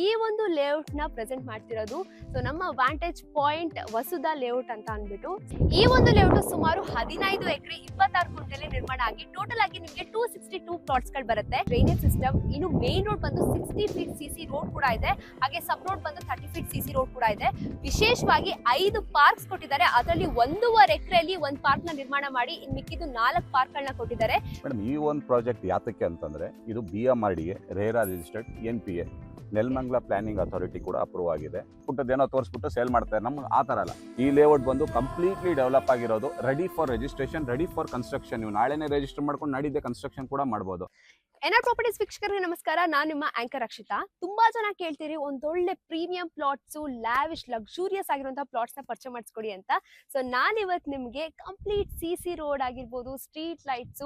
ಈ ಒಂದು ಲೇಔಟ್ ನ ಪ್ರೆಸೆಂಟ್ ಮಾಡ್ತಿರೋದು ಸೊ ನಮ್ಮ ವಾಂಟೇಜ್ ಪಾಯಿಂಟ್ ವಸುಧಾ ಲೇಔಟ್ ಅಂತ ಅಂದ್ಬಿಟ್ಟು ಈ ಒಂದು ಲೇಔಟ್ ಸುಮಾರು 15 ಎಕರೆ 26 ಗುಂಟೆಲಿ ನಿರ್ಮಾಣ ಆಗಿ ಟೋಟಲ್ ಆಗಿ ನಿಮಗೆ 262 ಪ್ಲಾಟ್ಸ್ ಗಳು ಬರುತ್ತೆ. ಡ್ರೈನೇಜ್ ಸಿಸ್ಟಮ್, ಇನ್ನು ಮೇನ್ ರೋಡ್ ಬಂದು 60 ಫೀಟ್ ಸಿಸಿ ರೋಡ್ ಕೂಡ ಇದೆ, ಹಾಗೆ ಸಬ್ ರೋಡ್ ಬಂದು 30 ಫೀಟ್ ಸಿಸಿ ರೋಡ್ ಕೂಡ ಇದೆ. ವಿಶೇಷವಾಗಿ 5 ಪಾರ್ಕ್ಸ್ ಕೊಟ್ಟಿದ್ದಾರೆ. ಅದರಲ್ಲಿ 1.5 ಎಕರೆಯಲ್ಲಿ ಒಂದು ಪಾರ್ಕ್ ನ ನಿರ್ಮಾಣ ಮಾಡಿ ಇನ್ನು ಮಿಕ್ಕಿದ್ದು 4 ಪಾರ್ಕ್ ಗಳನ್ನ ಕೊಟ್ಟಿದ್ದಾರೆ. ಮೇಡಮ್, ಈ ಒಂದು ಪ್ರಾಜೆಕ್ಟ್ ಯಾತಕ್ಕೆ ಅಂತಂದ್ರೆ ಇದು BMRDA RERA registered NPA Nelamangala planning authority ಕೂಡ ಅಪ್ರೂವ್ ಆಗಿದೆ. ಪುಟ್ಟದೇನೋ ತೋರಿಸ್ಬಿಟ್ಟು ಸೇಲ್ ಮಾಡ್ತಾರೆ. ನಮ್ಗೆ ಆ ಥರ ಅಲ್ಲ. ಈ ಲೇಔಟ್ ಬಂದು ಕಂಪ್ಲೀಟ್ಲಿ ಡೆವಲಪ್ ಆಗಿರೋದು, ready for registration, ready for construction. ನೀವು ನಾಳೆನೇ ರಿಜಿಸ್ಟರ್ ಮಾಡ್ಕೊಂಡು ನಾಡಿದ್ದೆ ಕನ್ಸ್ಟ್ರಕ್ಷನ್ ಕೂಡ ಮಾಡ್ಬೋದು. NR ಪ್ರಾಪರ್ಟೀಸ್ ವೀಕ್ಷಕರಿಗೆ ನಮಸ್ಕಾರ. ನಾನು ನಿಮ್ಮ ಆಂಕರ್ ರಕ್ಷಿತಾ. ತುಂಬಾ ಜನ ಕೇಳ್ತೀರಿ ಒಂದೊಳ್ಳೆ ಪ್ರೀಮಿಯಂ ಪ್ಲಾಟ್ಸ್, ಲ್ಯಾವಿಶ್ ಲಕ್ಸುರಿಯಸ್ ಆಗಿರುವಂತಹ ಪ್ಲಾಟ್ಸ್ ನ ಪರ್ಚೇಸ್ ಮಾಡಿಸ್ಕೊಡಿ ಅಂತ. ಸೊ ನಾನು ಇವತ್ತು ನಿಮಗೆ ಕಂಪ್ಲೀಟ್ CC ರೋಡ್ ಆಗಿರ್ಬೋದು, street lights,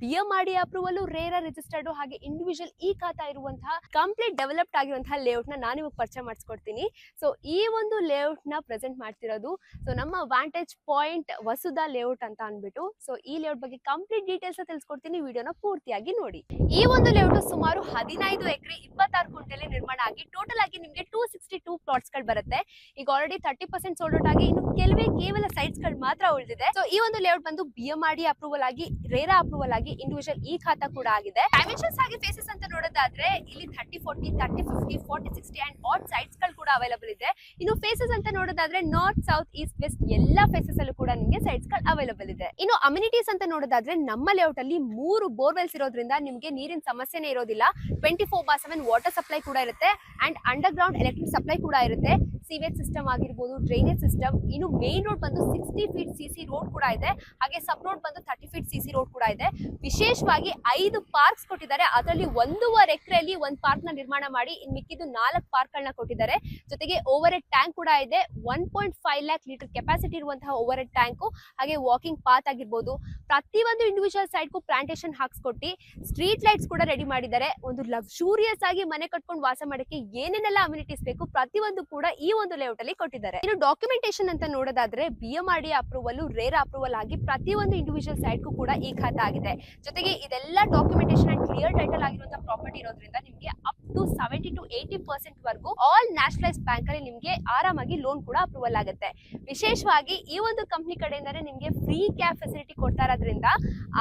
BMRDA approval, RERA registered, ಹಾಗೆ ಇಂಡಿವಿಜುವಲ್ ಈ ಖಾತಾ ಇರುವಂತಹ ಕಂಪ್ಲೀಟ್ ಡೆವಲಪ್ಡ್ ಆಗಿರುವಂತಹ ಲೇಔಟ್ ನ ನಾನು ಇವಾಗ ಪರ್ಚೇಸ್ ಮಾಡಿಸ್ಕೊಡ್ತೀನಿ. ಸೊ ಈ ಒಂದು ಲೇಔಟ್ ನ ಪ್ರೆಸೆಂಟ್ ಮಾಡ್ತಿರೋದು ಸೊ ನಮ್ಮ ವಾಂಟೇಜ್ ಪಾಯಿಂಟ್ ವಸುಧಾ ಲೇಔಟ್ ಅಂತ ಅಂದ್ಬಿಟ್ಟು. ಸೊ ಈ ಲೇಔಟ್ ಬಗ್ಗೆ ಕಂಪ್ಲೀಟ್ ಡೀಟೇಲ್ಸ್ ತಿಳ್ಸ್ಕೊಡ್ತೀನಿ. ವಿಡಿಯೋನ ಪೂರ್ತಿಯಾಗಿ ನೋಡಿ. ಈ ಒಂದು ಲೇಔಟ್ ಸುಮಾರು 15 ಎಕರೆ 26 ಗುಂಟೆಲಿ ನಿರ್ಮಾಣ ಆಗಿ ಟೋಟಲ್ ಆಗಿ ನಿಮಗೆ 262 ಪ್ಲಾಟ್ಸ್ ಗಳು ಬರುತ್ತೆ. ಈಗ ಆಲ್ರೆಡಿ 30% ಸೋಲ್ಡ್ ಔಟ್ ಆಗಿ ಇನ್ನು ಕೇವಲ ಸೈಟ್ಸ್ ಗಳು ಮಾತ್ರ ಉಳಿದಿದೆ. ಸೊ ಈ ಒಂದು ಲೇಔಟ್ ಬಂದು BMRDA ಅಪ್ರೂವಲ್ ಆಗಿ, ರೇರಾ ಅಪ್ರೂವಲ್ ಆಗಿ, ಇಂಡಿವಿಜುವಲ್ ಈ ಖಾತಾ ಕೂಡ ಆಗಿದೆ. ಡೈಮೆನ್ಷನ್ಸ್ ಆಗಿ ಫೇಸಸ್ ಅಂತ ನೋಡೋದಾದ್ರೆ ಇಲ್ಲಿ 30-40, 30-50, 40-60 ಅಂಡ್ ಆಟ್ ಸೈಟ್ಸ್ ಗಳು ಕೂಡ ಅವೈಲೇಬಲ್ ಇದೆ. ಇನ್ನು ಫೇಸಸ್ ಅಂತ ನೋಡೋದಾದ್ರೆ ನಾರ್ತ್, ಸೌತ್, ಈಸ್ಟ್, ವೆಸ್ಟ್ ಎಲ್ಲಾ ಫೇಸಸ್ ಅಲ್ಲೂ ಕೂಡ ನಿಮಗೆ ಸೈಟ್ಸ್ ಗಳು ಅವೈಲೇಬಲ್ ಇದೆ. ಇನ್ನು ಅಮ್ಯುನಿಟೀಸ್ ಅಂತ ನೋಡೋದಾದ್ರೆ ನಮ್ಮ ಲೇಔಟ್ ಅಲ್ಲಿ 3 ಬೋರ್ವೆಲ್ಸ್ ಇರೋದ್ರಿಂದ ನಿಮಗೆ ನೀರಿನ ಸಮಸ್ಯೆನೇ ಇರೋದಿಲ್ಲ. 24/7 ವಾಟರ್ ಸಪ್ಲೈ ಕೂಡ ಇರುತ್ತೆ and under ground electric supply ಕೂಡ ಇರುತ್ತೆ. ಸಿವೇಜ್ ಸಿಸ್ಟಮ್ ಆಗಿರ್ಬೋದು, ಡ್ರೈನೇಜ್ ಸಿಸ್ಟಮ್, ಇನ್ನು ಮೇನ್ ರೋಡ್ ಬಂದು 60 ಫೀಟ್ CC ರೋಡ್ ಕೂಡ ಇದೆ, ಹಾಗೆ ಸಬ್ ರೋಡ್ ಬಂದು 30 ಫೀಟ್ CC ರೋಡ್ ಕೂಡ ಇದೆ. ವಿಶೇಷವಾಗಿ 5 ಪಾರ್ಕ್ಸ್ ಕೊಟ್ಟಿದ್ದಾರೆ. ಅದರಲ್ಲಿ 1.5 ಎಕರೆಯಲ್ಲಿ ಒಂದು ಪಾರ್ಕ್ ನ ನಿರ್ಮಾಣ ಮಾಡಿ ಇನ್ನು ಮಿಕ್ಕಿದ್ದು 4 ಪಾರ್ಕ್ ಗಳನ್ನ ಕೊಟ್ಟಿದ್ದಾರೆ. ಜೊತೆಗೆ ಓವರ್ ಹೆಡ್ ಟ್ಯಾಂಕ್ ಕೂಡ ಇದೆ. 1.5 ಲ್ಯಾಕ್ ಲೀಟರ್ ಕೆಪಾಸಿಟಿ ಇರುವಂತಹ ಓವರ್ ಹೆಡ್ ಟ್ಯಾಂಕ್, ಹಾಗೆ ವಾಕಿಂಗ್ ಪಾತ್ ಆಗಿರ್ಬೋದು. ಪ್ರತಿಯೊಂದು ಇಂಡಿವಿಜುವಲ್ ಸೈಡ್ಗೂ ಪ್ಲಾಂಟೇಶನ್ ಹಾಕ್ಸ್ಕೊಟ್ಟು ಸ್ಟ್ರೀಟ್ ಲೈಟ್ಸ್ ಕೂಡ ರೆಡಿ ಮಾಡಿದ್ದಾರೆ. ಒಂದು ಲಕ್ಸುರಿಯಸ್ ಆಗಿ ಮನೆ ಕಟ್ಕೊಂಡು ವಾಸ ಮಾಡಕ್ಕೆ ಏನೇನೆಲ್ಲ ಅಮ್ಯುನಿಟೀಸ್ ಬೇಕು ಪ್ರತಿಯೊಂದು ಕೂಡ ಈ ಒಂದು ಲೇಔಟ್ ಅಲ್ಲಿ ಕೊಟ್ಟಿದ್ದಾರೆ. ಇನ್ನು ಡಾಕ್ಯುಮೆಂಟೇಶನ್ ಅಂತ ನೋಡೋದಾದ್ರೆ BMRDA ಅಪ್ರೂವಲ್, ರೇರಾ ಅಪ್ರೂವಲ್ ಆಗಿ ಪ್ರತಿಯೊಂದು ಇಂಡಿವಿಜುವಲ್ ಸೈಟ್ಗೂ ಕೂಡ ಈ ಖಾತಾ ಆಗಿದೆ. ಜೊತೆಗೆ ಇದೆಲ್ಲ ಡಾಕ್ಯುಮೆಂಟೇಶನ್ ಅಂಡ್ ಕ್ಲಿಯರ್ ಟೈಟಲ್ ಆಗಿರುವಂತಹ ಪ್ರಾಪರ್ಟಿ ಇರೋದ್ರಿಂದ ನಿಮಗೆ ಅಪ್ ಟು 70 to 80% ವರೆಗೂ ಆಲ್ ನ್ಯಾಷನಲೈಸ್ ಬ್ಯಾಂಕ್ ಅಲ್ಲಿ ನಿಮಗೆ ಆರಾಮಾಗಿ ಲೋನ್ ಕೂಡ ಅಪ್ರೂವಲ್ ಆಗುತ್ತೆ. ವಿಶೇಷವಾಗಿ ಈ ಒಂದು ಕಂಪನಿ ಕಡೆಯಿಂದಾನೆ ನಿಮಗೆ ಫ್ರೀ ಕ್ಯಾಬ್ ಫೆಸಿಲಿಟಿ ಕೊಡ್ತಾ ಇರೋದ್ರಿಂದ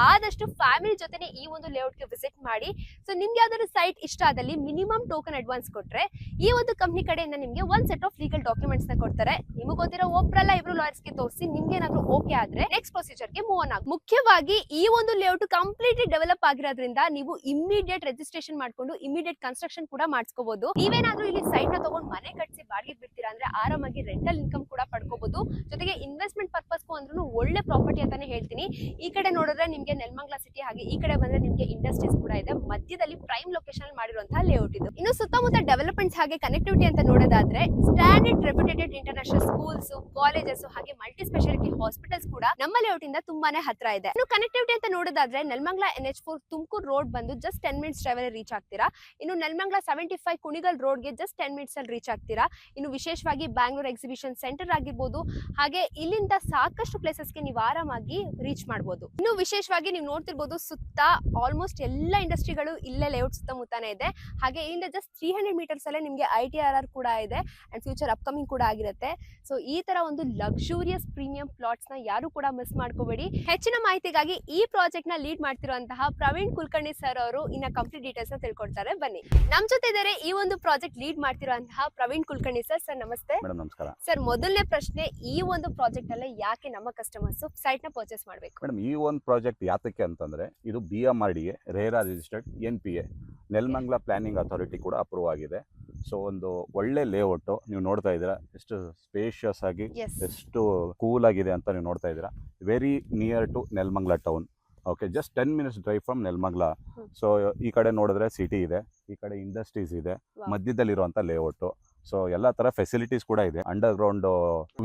ಆದಷ್ಟು ಫ್ಯಾಮಿಲಿ ಜೊತೆನೆ ಈ ಒಂದು ಲೇಔಟ್ ಗೆ ವಿಸಿಟ್ ಮಾಡಿ. ಸೊ ನಿಮ್ಗೆ ಯಾವ್ದಾದ್ರು ಸೈಟ್ ಇಷ್ಟ ಆದಲ್ಲಿ ಮಿನಿಮಮ್ ಟೋಕನ್ ಅಡ್ವಾನ್ಸ್ ಕೊಟ್ರೆ ಈ ಒಂದು ಕಂಪನಿ ಕಡೆಯಿಂದ ನಿಮಗೆ ಒಂದು ಸೆಟ್ ಆಫ್ ಲೀಗಲ್ ಡಾಕ್ಯುಮೆಂಟ್ಸ್ ನ ಕೊಡ್ತಾರೆ. ನಿಮಗೆ ಗೊತ್ತಿರೋ ಒಬ್ಬರಲ್ಲ ಇಬ್ರು ಲಾಯರ್ಸ್ ಗೆ ತೋರಿಸಿ ನಿಮ್ಗೆ ಏನಾದ್ರು ಓಕೆ ಆದ್ರೆ ನೆಕ್ಸ್ಟ್ ಪ್ರೊಸೀಜರ್ ಗೆ ಮೂವ್ ಆನ್ ಆಗಿ. ಮುಖ್ಯವಾಗಿ ಈ ಒಂದು ಲೇಔಟ್ ಕಂಪ್ಲೀಟ್ಲಿ ಡೆವಲಪ್ ಆಗಿರೋದ್ರಿಂದ ನೀವು ಇಮಿಡಿಯೇಟ್ ರಿಜಿಸ್ಟ್ರೇಷನ್ ಮಾಡ್ಕೊಂಡು ಇಮಿಡಿಯೇಟ್ ಕನ್ಸ್ಟ್ರಕ್ಷನ್ ಕೂಡ ಮಾಡಿಸ್ಕೋಬಹುದು. ನೀವೇನಾದ್ರೂ ಇಲ್ಲಿ ಸೈಟ್ ನ ತಗೊಂಡು ಮನೆ ಕಟ್ಸಿ ಬಾಡಿಗೆ ಬಿಡ್ತೀರಾ ಅಂದ್ರೆ ಆರಾಮಾಗಿ ರೆಂಟಲ್ ಇನ್ಕಮ್ ಕೂಡ ಪಡ್ಕೋಬಹುದು. ಜೊತೆಗೆ ಇನ್ವೆಸ್ಟ್ಮೆಂಟ್ ಪರ್ಪಸ್ಗೂ ಅಂದ್ರೂ ಒಳ್ಳೆ ಪ್ರಾಪರ್ಟಿ ಅಂತಾನೆ ಹೇಳ್ತೀನಿ. ಈ ಕಡೆ ನೋಡಿದ್ರೆ ನಿಮ್ಗೆ ನೆಲಮಂಗಲ ಸಿಟಿ, ಹಾಗೆ ಈ ಕಡೆ ಬಂದ್ರೆ ನಿಮ್ಗೆ ಇಂಡಸ್ಟ್ರೀಸ್ ಕೂಡ ಇದೆ. ಮಧ್ಯದಲ್ಲಿ ಪ್ರೈಮ್ ಲೊಕೇಶನ್ ಅಲ್ಲಿ ಮಾಡಿರುವಂತಹ ಲೇಔಟ್ ಇದು. ಇನ್ನು ಸುತ್ತಮುತ್ತ ಡೆವಲಪ್ಮೆಂಟ್ಸ್ ಹಾಗೆ ಕನೆಕ್ಟಿವಿಟಿ ಅಂತ ನೋಡೋದಾದ್ರೆ standard reputed international schools, colleges, ಹಾಗೆ ಮಲ್ಟಿ ಸ್ಪೆಷಾಲಿಟಿ ಹಾಸ್ಪಿಟಲ್ಸ್ ಕೂಡ ನಮ್ಮ ಲೇಔಟ್ ಇಂದ ತುಂಬಾನೇ ಹತ್ರ ಇದೆ. ಇನ್ನು ಕನೆಕ್ಟಿವಿಟಿ ಅಂತ ನೋಡೋದಾದ್ರೆ ನೆಲಮಂಗಲ NH4 ತುಮಕೂರು ರೋಡ್ ಬಂದು ಜಸ್ಟ್ 10 ಮಿನಿಟ್ಸ್ ಡ್ರೈವ್ ಅಲ್ಲಿ ರೀಚ್ ಆಗ್ತೀರಾ. ಇನ್ನು ನೆಲಮಂಗಲ 75 ಕುಣಿಗಲ್ ರೋಡ್ ಗೆ ಜಸ್ಟ್ 10 ಮಿನಿಟ್ಸ್ ಅಲ್ಲಿ ರೀಚ್ ಆಗ್ತೀರಾ. ಇನ್ನು ವಿಶೇಷವಾಗಿ ಬ್ಯಾಂಗ್ಳೂರ್ ಎಕ್ಸಿಬಿಷನ್ ಸೆಂಟರ್ ಆಗಿರ್ಬೋದು, ಹಾಗೆ ಇಲ್ಲಿಂದ ಸಾಕಷ್ಟು ಪ್ಲೇಸಸ್ ಗೆ ನೀವು ಆರಾಮಾಗಿ ರೀಚ್ ಮಾಡಬಹುದು. ಇನ್ನು ವಿಶೇಷವಾಗಿ ನೀವು ನೋಡ್ತಿರ್ಬೋದು ಸುತ್ತ ಆಲ್ಮೋಸ್ಟ್ ಎಲ್ಲ ಇಂಡಸ್ಟ್ರಿಗಳು ಇಲ್ಲೇ ಲೇಔಟ್ ಸುತ್ತಮುತ್ತಾನೆ ಇದೆ. ಹಾಗೆ ಇಲ್ಲಿಂದ ಜಸ್ಟ್ 300 ಮೀಟರ್ಸ್ ಅಲ್ಲೇ ನಿಮಗೆ ITRR ಕೂಡ ಇದೆ ಅಂಡ್ ಫ್ಯೂಚರ್ ಅಪ್ಕಮಿಂಗ್ ಕೂಡ ಆಗಿರುತ್ತೆ. ಸೊ ಈ ತರ ಒಂದು ಲಕ್ಸುರಿಯಸ್ ಪ್ರೀಮಿಯಂ ಪ್ಲಾಟ್ಸ್ ನ ಯಾರು ಕೂಡ ಮಿಸ್ ಮಾಡ್ಕೋಬೇಡಿ. ಹೆಚ್ಚಿನ ಮಾಹಿತಿಗಾಗಿ ಈ ಪ್ರಾಜೆಕ್ಟ್ ನ ಲೀಡ್ ಮಾಡ್ತಿರುವಂತಹ ಪ್ರವೀಣ್ ಕುಲಕರ್ಣಿ ಸರ್ ಅವರು ಇನ್ನ ಕಂಪ್ಲೀಟ್ ಡೀಟೇಲ್ಸ್ ನ ತಿಳ್ಕೊಡ್ತಾರೆ. ಬನ್ನಿ ನಮ್ ಜೊತೆ ಇದ್ದಾರೆ ಈ ಒಂದು ಪ್ರಾಜೆಕ್ಟ್ ಲೀಡ್ ಮಾಡ್ತಿರುವಂತಹ ಪ್ರವೀಣ್ ಕುಲಕರ್ಣಿ ಸರ್. ಸರ್ ನಮಸ್ತೆ. ನಮಸ್ಕಾರ ಸರ್. ಮೊದಲನೇ ಪ್ರಶ್ನೆ, ಈ ಒಂದು ಪ್ರಾಜೆಕ್ಟ್ ಅಲ್ಲೇ ಯಾಕೆ ನಮ್ಮ ಕಸ್ಟಮರ್ಸ್ ಸೈಟ್ ನ ಪರ್ಚೇಸ್ ಮಾಡಬೇಕು? ಮೇಡಮ್, ಈ ಒಂದು ಪ್ರಾಜೆಕ್ಟ್ ಯಾತಕ್ಕೆ ಅಂತಂದ್ರೆ ಇದು BMRDA RERA registered NPA Nelamangala planning authority ಕೂಡ ಅಪ್ರೂವ್ ಆಗಿದೆ. ಸೊ ಒಂದು ಒಳ್ಳೆ ಲೇಔಟ್ ನೀವು ನೋಡ್ತಾ ಇದ್ದೀರಾ, ಎಷ್ಟು ಸ್ಪೇಷಿಯಸ್ ಆಗಿ ಎಷ್ಟು ಕೂಲ್ ಆಗಿದೆ ಅಂತ ನೀವು ನೋಡ್ತಾ ಇದ್ದೀರಾ. Very near to Nelamangala town. Okay, just 10 minutes drive from Nelamangala. So ಈ ಕಡೆ ನೋಡಿದ್ರೆ ಸಿಟಿ ಇದೆ, ಈ ಕಡೆ ಇಂಡಸ್ಟ್ರೀಸ್ ಇದೆ, ಮಧ್ಯದಲ್ಲಿರುವಂಥ ಲೇಔಟು. ಸೊ ಎಲ್ಲ ತರ ಫೆಸಿಲಿಟೀಸ್ ಕೂಡ ಇದೆ. ಅಂಡರ್ ಗ್ರೌಂಡ್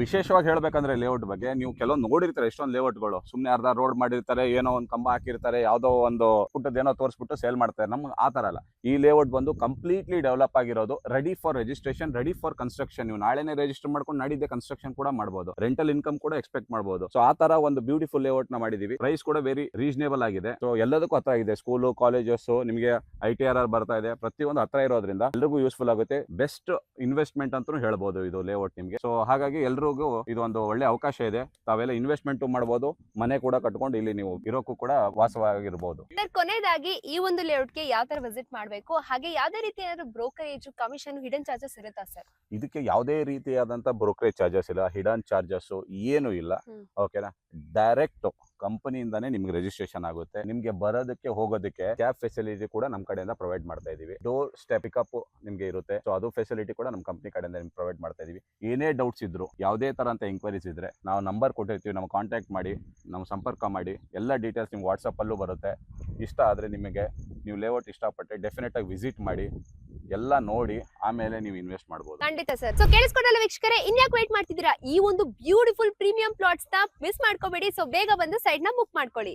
ವಿಶೇಷವಾಗಿ ಹೇಳ್ಬೇಕಂದ್ರೆ ಲೇಔಟ್ ಬಗ್ಗೆ, ನೀವು ಕೆಲವೊಂದು ನೋಡಿರ್ತಾರೆ ಎಷ್ಟೊಂದು ಲೇಔಟ್ಗಳು ಸುಮ್ನೆ ಅರ್ಧ ರೋಡ್ ಮಾಡಿರ್ತಾರೆ, ಏನೋ ಒಂದು ಕಂಬ ಹಾಕಿರ್ತಾರೆ, ಯಾವ್ದೋ ಒಂದು ಪುಟ್ಟದ ಏನೋ ತೋರಿಸ್ಬಿಟ್ಟು ಸೇಲ್ ಮಾಡ್ತಾರೆ. ನಮ್ಗೆ ಆ ತರ ಅಲ್ಲ. ಈ ಲೇಔಟ್ ಬಂದು ಕಂಪ್ಲೀಟ್ಲಿ ಡೆವಲಪ್ ಆಗಿರೋದು, ready for registration, ready for construction. ನೀವು ನಾಳೆನೇ ರಿಜಿಸ್ಟರ್ ಮಾಡ್ಕೊಂಡು ನಾಡಿದ್ದೆ ಕನ್ಸ್ಟ್ರಕ್ಷನ್ ಕೂಡ ಮಾಡಬಹುದು, ರೆಂಟಲ್ ಇನ್ಕಮ್ ಕೂಡ ಎಕ್ಸ್ಪೆಕ್ಟ್ ಮಾಡಬಹುದು. ಸೊ ಆ ತರ ಒಂದು ಬ್ಯೂಟಿಫುಲ್ ಲೇಔಟ್ ನ ಮಾಡಿದೀವಿ. ಪ್ರೈಸ್ ಕೂಡ ವೆರಿ ರೀಸನೇಬಲ್ ಆಗಿದೆ. ಸೊ ಎಲ್ಲದಕ್ಕೂ ಹತ್ರ ಇದೆ, ಸ್ಕೂಲು, ಕಾಲೇಜಸ್, ನಿಮಗೆ ITRR ಬರ್ತಾ ಇದೆ, ಪ್ರತಿಯೊಂದು ಹತ್ರ ಇರೋದ್ರಿಂದ ಎಲ್ರಿಗೂ ಯೂಸ್ಫುಲ್ ಆಗುತ್ತೆ. ಬೆಸ್ಟ್ ಇನ್ವೆಸ್ಟ್ಮೆಂಟ್ ಅಂತೂ ಹೇಳ್ಬೋದು ಇದು ಲೇಔಟ್ ನಿಮಗೆ. ಸೊ ಹಾಗಾಗಿ ಎಲ್ರಿಗೂ ಇದು ಒಂದು ಒಳ್ಳೆ ಅವಕಾಶ ಇದೆ. ತಾವೆಲ್ಲ ಇನ್ವೆಸ್ಟ್ಮೆಂಟ್ ಮಾಡಬಹುದು, ಮನೆ ಕೂಡ ಕಟ್ಕೊಂಡು ಇಲ್ಲಿ ನೀವು ಇರೋಕ್ಕೂ ಕೂಡ ವಾಸವಾಗಿರ್ಬೋದು. ಸರ್, ಕೊನೆಯದಾಗಿ ಈ ಒಂದು ಲೇಔಟ್ಗೆ ಯಾವ ತರ ವಿಸಿಟ್ ಮಾಡಬೇಕು, ಹಾಗೆ ಯಾವ್ದೇ ರೀತಿ ಏನಾದ್ರು ಬ್ರೋಕರೇಜ್, ಕಮಿಷನ್, ಹಿಡನ್ ಚಾರ್ಜಸ್ ಇರುತ್ತಾ ಸರ್? ಇದಕ್ಕೆ ಯಾವುದೇ ರೀತಿಯಾದಂತ ಬ್ರೋಕರೇಜ್ ಚಾರ್ಜಸ್ ಇಲ್ಲ, ಹಿಡನ್ ಚಾರ್ಜಸ್ ಏನು ಇಲ್ಲ. ಓಕೆನಾ, ಡೈರೆಕ್ಟ್ ಕಂಪನಿಯಿಂದಾನೇ ನಿಮ್ಗೆ ರಿಜಿಸ್ಟ್ರೇಷನ್ ಆಗುತ್ತೆ. ನಿಮ್ಗೆ ಬರೋದಕ್ಕೆ ಹೋಗೋದಕ್ಕೆ ಕ್ಯಾಬ್ ಫೆಸಿಲಿಟಿ ಕೂಡ ನಮ್ಮ ಕಡೆಯಿಂದ ಪ್ರೊವೈಡ್ ಮಾಡ್ತಾ ಇದೀವಿ. ಡೋರ್ ಸ್ಟೆಪ್ ಪಿಕಪ್ ನಿಮ್ಗೆ ಇರುತ್ತೆ. ಸೊ ಅದು ಫೆಸಿಲಿಟಿ ಕೂಡ ನಮ್ಮ ಕಂಪನಿ ಕಡೆಯಿಂದ ನಿಮ್ಗೆ ಪ್ರೊವೈಡ್ ಮಾಡ್ತಾ ಇದೀವಿ. ಏನೇ ಡೌಟ್ಸ್ ಇದ್ರು, ಯಾವುದೇ ತರ ಅಂತ ಎಂಕ್ವೈರೀಸ್ ಇದ್ರೆ ನಾವು ನಂಬರ್ ಕೊಟ್ಟಿರ್ತೀವಿ, ನಮ್ಗೆ ಕಾಂಟ್ಯಾಕ್ಟ್ ಮಾಡಿ, ನಮ್ಗೆ ಸಂಪರ್ಕ ಮಾಡಿ. ಎಲ್ಲ ಡೀಟೇಲ್ಸ್ ನಿಮ್ಗೆ ವಾಟ್ಸಪ್ ಅಲ್ಲೂ ಬರುತ್ತೆ. ಇಷ್ಟ ಆದ್ರೆ ನಿಮಗೆ, ನೀವು ಲೇಔಟ್ ಇಷ್ಟಪಟ್ಟರೆ ಡೆಫಿನೆಟ್ ಆಗಿ ವಿಸಿಟ್ ಮಾಡಿ, ಎಲ್ಲ ನೋಡಿ ಆಮೇಲೆ ನೀವು ಇನ್ವೆಸ್ಟ್ ಮಾಡಬಹುದು. ಖಂಡಿತ ಸರ್. ಸೊ ಕೇಳಿಸ್ಕೊಂಡಲ್ಲ ವೀಕ್ಷಕರೇ, ಇನ್ಯಾಕೆ ವೇಟ್ ಮಾಡ್ತಿದ್ದೀರಾ? ಈ ಒಂದು ಬ್ಯೂಟಿಫುಲ್ ಪ್ರೀಮಿಯಂ ಪ್ಲಾಟ್ಸ್ ನ ಮಿಸ್ ಮಾಡ್ಕೋಬೇಡಿ. ಸೊ ಬೇಗ ಬಂದು ಸೈಡ್ ನ ಬುಕ್ ಮಾಡ್ಕೊಳ್ಳಿ.